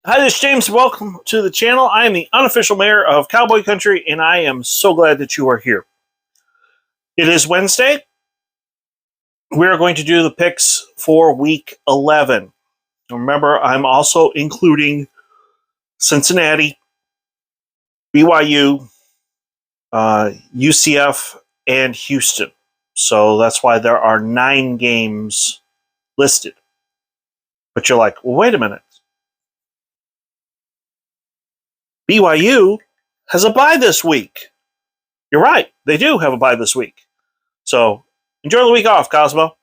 Hi, this is James. Welcome to the channel. I am the unofficial mayor of Cowboy Country, and I am so glad that you are here. It is Wednesday. We are going to do the picks for Week 11. Remember, I'm also including Cincinnati, BYU, UCF, and Houston. So that's why there are 9 games listed. But you're like, well, wait a minute. BYU has a bye this week. You're right. They do have a bye this week. So enjoy the week off, Cosmo.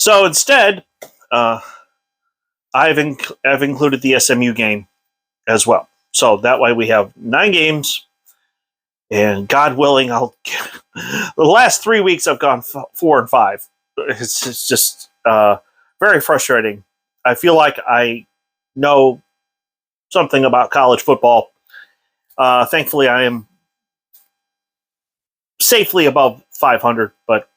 So instead, I've included the SMU game as well. So that way we have 9 games, and God willing, the last 3 weeks I've gone 4 and 5. It's just very frustrating. I feel like I know something about college football. Thankfully, I am safely above 500, but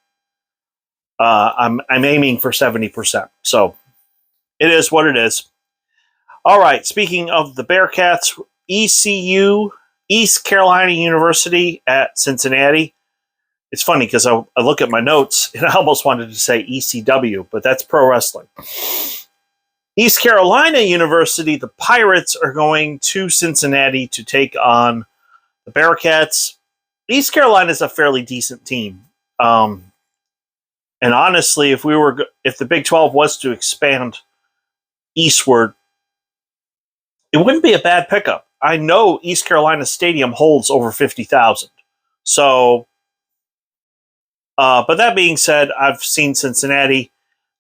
I'm aiming for 70%. So it is what it is. All right. Speaking of the Bearcats, ECU, East Carolina University at Cincinnati. It's funny because I look at my notes and I almost wanted to say ECW, but that's pro wrestling. East Carolina University, the Pirates are going to Cincinnati to take on the Bearcats. East Carolina is a fairly decent team. And honestly, if the Big 12 was to expand eastward, it wouldn't be a bad pickup. I know East Carolina Stadium holds over 50,000. So, but that being said, I've seen Cincinnati,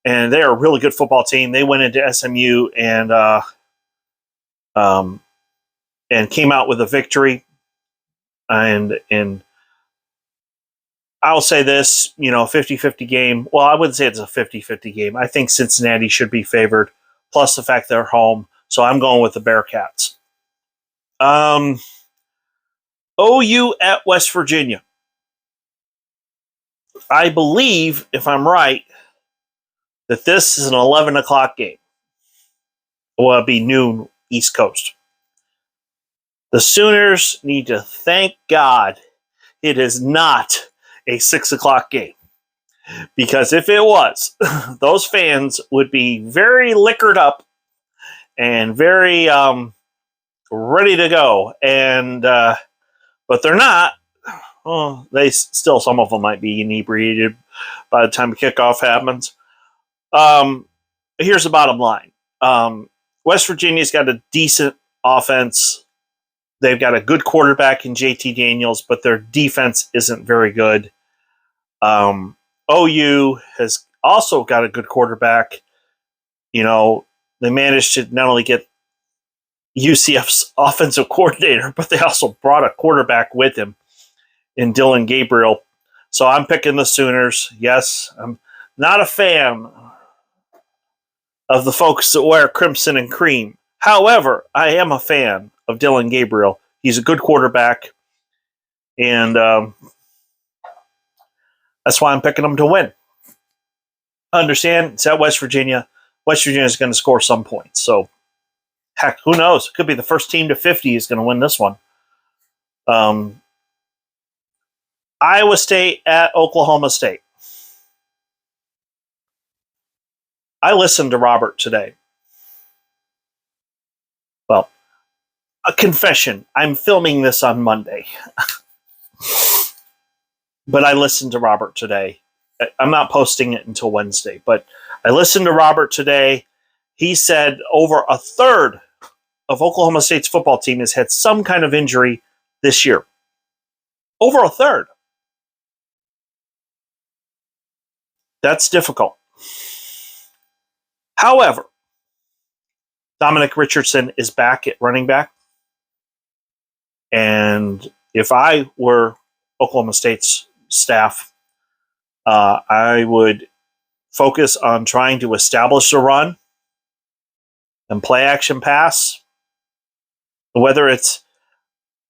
and they're a really good football team. They went into SMU and came out with a victory. And I'll say this, 50-50 game. Well, I wouldn't say it's a 50-50 game. I think Cincinnati should be favored, plus the fact they're home. So I'm going with the Bearcats. OU at West Virginia. I believe, if I'm right, that this is an 11 o'clock game. Well, it'll be noon East Coast. The Sooners need to thank God it is not a 6 o'clock game. Because if it was, those fans would be very liquored up and very ready to go. And but they're not. Oh, some of them might be inebriated by the time kickoff happens. Here's the bottom line. West Virginia's got a decent offense. They've got a good quarterback in JT Daniels, but their defense isn't very good. OU has also got a good quarterback. They managed to not only get UCF's offensive coordinator, but they also brought a quarterback with him in Dylan Gabriel. So I'm picking the Sooners. Yes, I'm not a fan of the folks that wear crimson and cream. However, I am a fan of Dylan Gabriel. He's a good quarterback, and that's why I'm picking them to win. Understand, it's at West Virginia. West Virginia is going to score some points. So, heck, who knows? It could be the first team to 50 is going to win this one. Iowa State at Oklahoma State. I listened to Robert today. Well, a confession. I'm filming this on Monday. But I listened to Robert today. I'm not posting it until Wednesday, but I listened to Robert today. He said over a third of Oklahoma State's football team has had some kind of injury this year. Over a third. That's difficult. However, Dominic Richardson is back at running back. And if I were Oklahoma State's staff, I would focus on trying to establish the run and play action pass, whether it's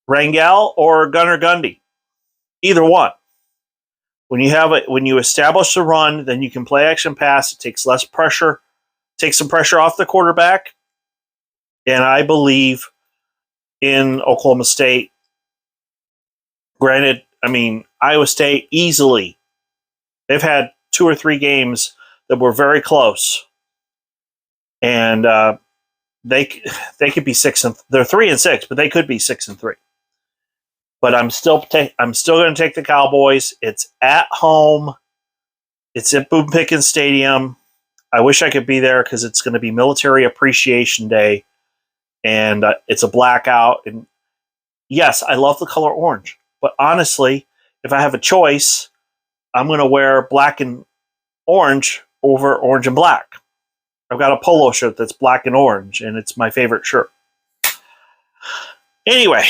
Rangel or Gunnar Gundy, either one. When you establish the run, then you can play action pass. It takes less pressure take some pressure off the quarterback. And I believe in Oklahoma State. Granted, I mean, Iowa State easily. They've had 2 or 3 games that were very close. And they could be 6 and they're 3-6, but they could be 6-3. But I'm still going to take the Cowboys. It's at home. It's at Boone Pickens Stadium. I wish I could be there because it's going to be Military Appreciation Day, and it's a blackout. And yes, I love the color orange, but honestly, if I have a choice, I'm going to wear black and orange over orange and black. I've got a polo shirt that's black and orange, and it's my favorite shirt. Anyway,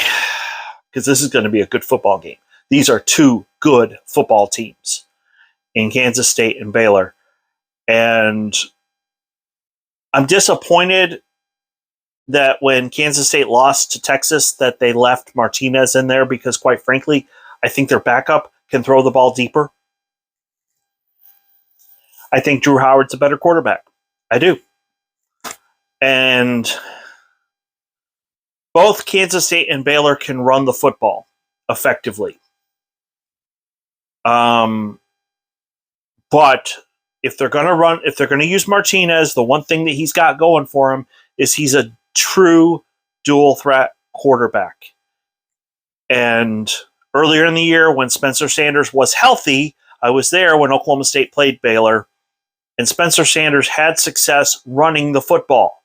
because this is going to be a good football game. These are 2 good football teams in Kansas State and Baylor. And I'm disappointed that when Kansas State lost to Texas that they left Martinez in there because, quite frankly, I think their backup can throw the ball deeper. I think Drew Howard's a better quarterback. I do. And both Kansas State and Baylor can run the football effectively. But if they're going to use Martinez, the one thing that he's got going for him is he's a true dual threat quarterback. And earlier in the year when Spencer Sanders was healthy, I was there when Oklahoma State played Baylor, and Spencer Sanders had success running the football.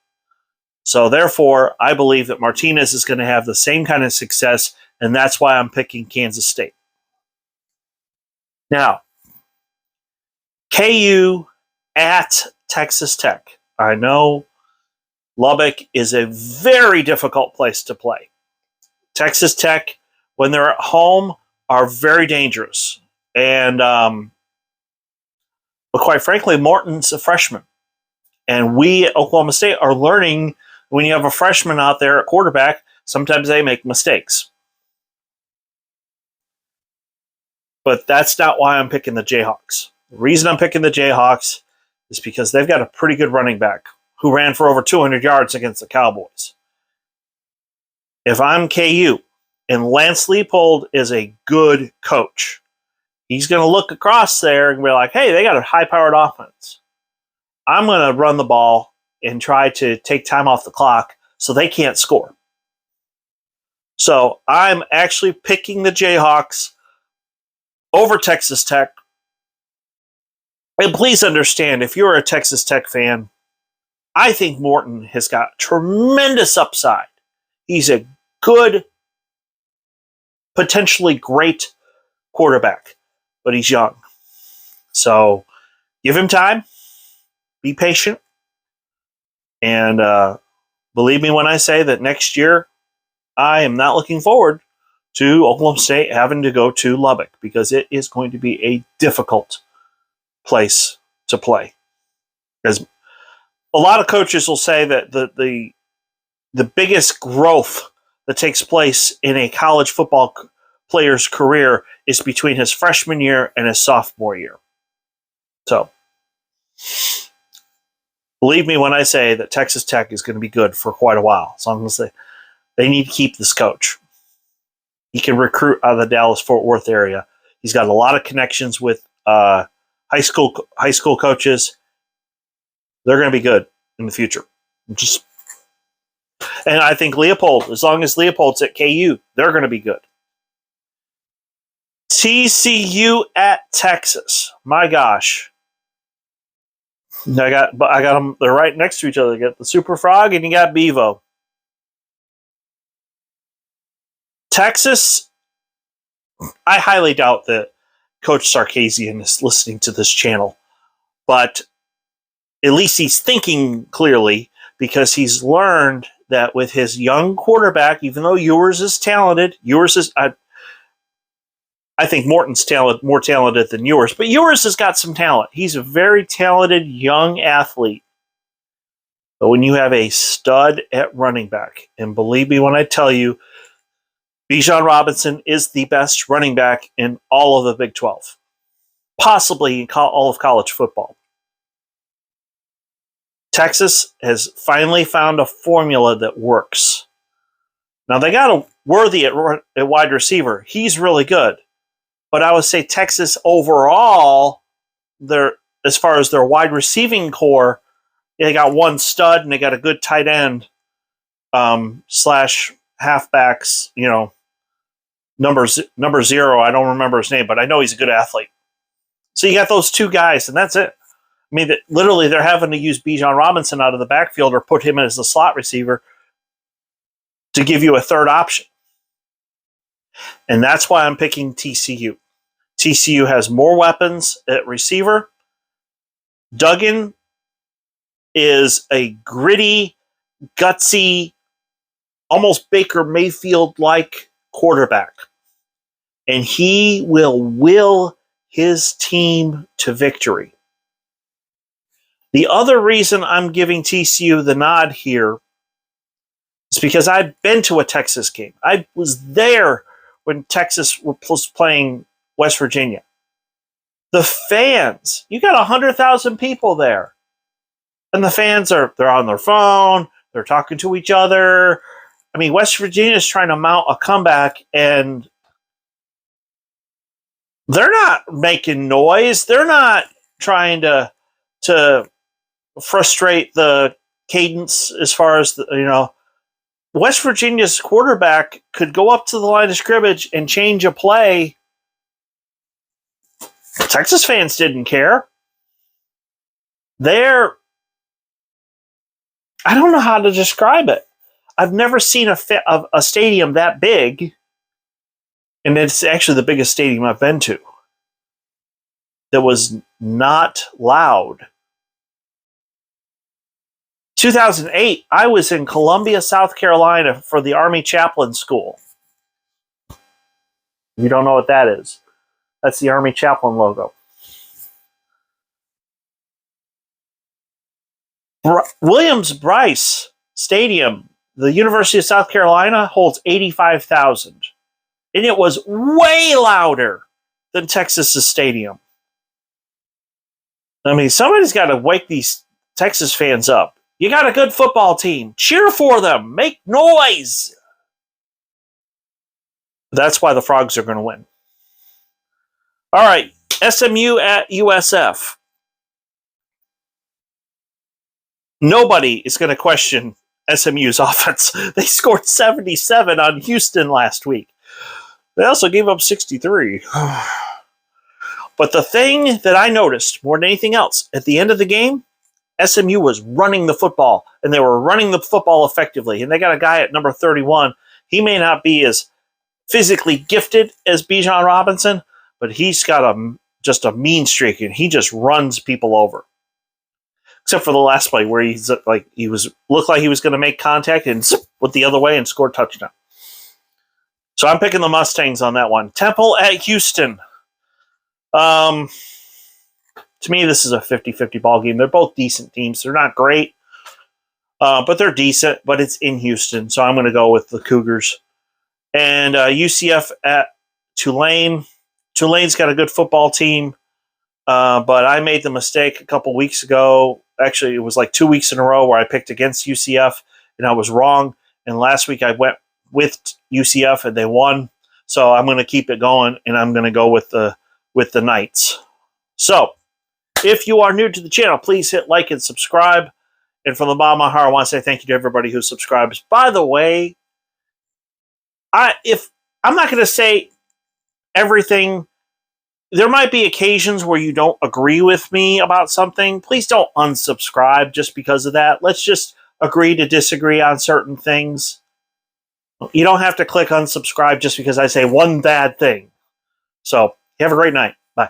So therefore, I believe that Martinez is going to have the same kind of success, and that's why I'm picking Kansas State. Now, KU at Texas Tech. I know Lubbock is a very difficult place to play. Texas Tech, when they're at home, are very dangerous. And but quite frankly, Morton's a freshman. And we at Oklahoma State are learning when you have a freshman out there at quarterback, sometimes they make mistakes. But that's not why I'm picking the Jayhawks. The reason I'm picking the Jayhawks is because they've got a pretty good running back who ran for over 200 yards against the Cowboys. If I'm KU, and Lance Leipold is a good coach, he's going to look across there and be like, hey, they got a high-powered offense. I'm going to run the ball and try to take time off the clock so they can't score. So I'm actually picking the Jayhawks over Texas Tech. And please understand, if you're a Texas Tech fan, I think Morton has got tremendous upside. He's a good, potentially great quarterback, but he's young. So give him time, be patient, and believe me when I say that next year I am not looking forward to Oklahoma State having to go to Lubbock because it is going to be a difficult place to play. Because a lot of coaches will say that the biggest growth that takes place in a college football player's career is between his freshman year and his sophomore year. So, believe me when I say that Texas Tech is going to be good for quite a while. So I'm going to say they need to keep this coach. He can recruit out of the Dallas-Fort Worth area. He's got a lot of connections with high school coaches. They're going to be good in the future. And I think Leipold, as long as Leipold's at KU, they're going to be good. TCU at Texas. My gosh. I got them. They're right next to each other. You got the Super Frog and you got Bevo. Texas, I highly doubt that Coach Sarkisian is listening to this channel, but at least he's thinking clearly because he's learned that with his young quarterback, even though Ewers is talented, I think Morton's more talented than Ewers, but Ewers has got some talent. He's a very talented young athlete. But when you have a stud at running back, and believe me when I tell you, Bijan Robinson is the best running back in all of the Big 12, possibly in all of college football. Texas has finally found a formula that works. Now, they got a Worthy at wide receiver. He's really good. But I would say Texas overall, as far as their wide receiving core, they got one stud and they got a good tight end slash halfbacks, number 0. I don't remember his name, but I know he's a good athlete. So you got those two guys, and that's it. I mean, literally, they're having to use Bijan Robinson out of the backfield or put him as the slot receiver to give you a third option. And that's why I'm picking TCU. TCU has more weapons at receiver. Duggan is a gritty, gutsy, almost Baker Mayfield-like quarterback. And he will his team to victory. The other reason I'm giving TCU the nod here is because I've been to a Texas game. I was there when Texas was playing West Virginia. The fans, you got 100,000 people there. And the fans they're on their phone, they're talking to each other. I mean, West Virginia is trying to mount a comeback, and they're not making noise. They're not trying to frustrate the cadence as far as, West Virginia's quarterback could go up to the line of scrimmage and change a play. Texas fans didn't care. I don't know how to describe it. I've never seen a stadium that big, and it's actually the biggest stadium I've been to, that was not loud. 2008, I was in Columbia, South Carolina for the Army Chaplain School. If you don't know what that is, that's the Army Chaplain logo. Williams-Brice Stadium, the University of South Carolina, holds 85,000. And it was way louder than Texas's stadium. I mean, somebody's got to wake these Texas fans up. You got a good football team. Cheer for them. Make noise. That's why the Frogs are going to win. All right, SMU at USF. Nobody is going to question SMU's offense. They scored 77 on Houston last week. They also gave up 63. But the thing that I noticed more than anything else, at the end of the game, SMU was running the football, and they were running the football effectively. And they got a guy at number 31. He may not be as physically gifted as Bijan Robinson, but he's got just a mean streak, and he just runs people over. Except for the last play where looked like he was going to make contact and went the other way and scored a touchdown. So I'm picking the Mustangs on that one. Temple at Houston. To me, this is a 50-50 ball game. They're both decent teams. They're not great, but they're decent. But it's in Houston, so I'm going to go with the Cougars. And UCF at Tulane. Tulane's got a good football team, but I made the mistake a couple weeks ago. Actually, it was like 2 weeks in a row where I picked against UCF, and I was wrong. And last week I went with UCF, and they won. So I'm going to keep it going, and I'm going to go with the Knights. So, if you are new to the channel, please hit like and subscribe. And from the bottom of my heart, I want to say thank you to everybody who subscribes. By the way, I'm not going to say everything. There might be occasions where you don't agree with me about something. Please don't unsubscribe just because of that. Let's just agree to disagree on certain things. You don't have to click unsubscribe just because I say one bad thing. So, you have a great night. Bye.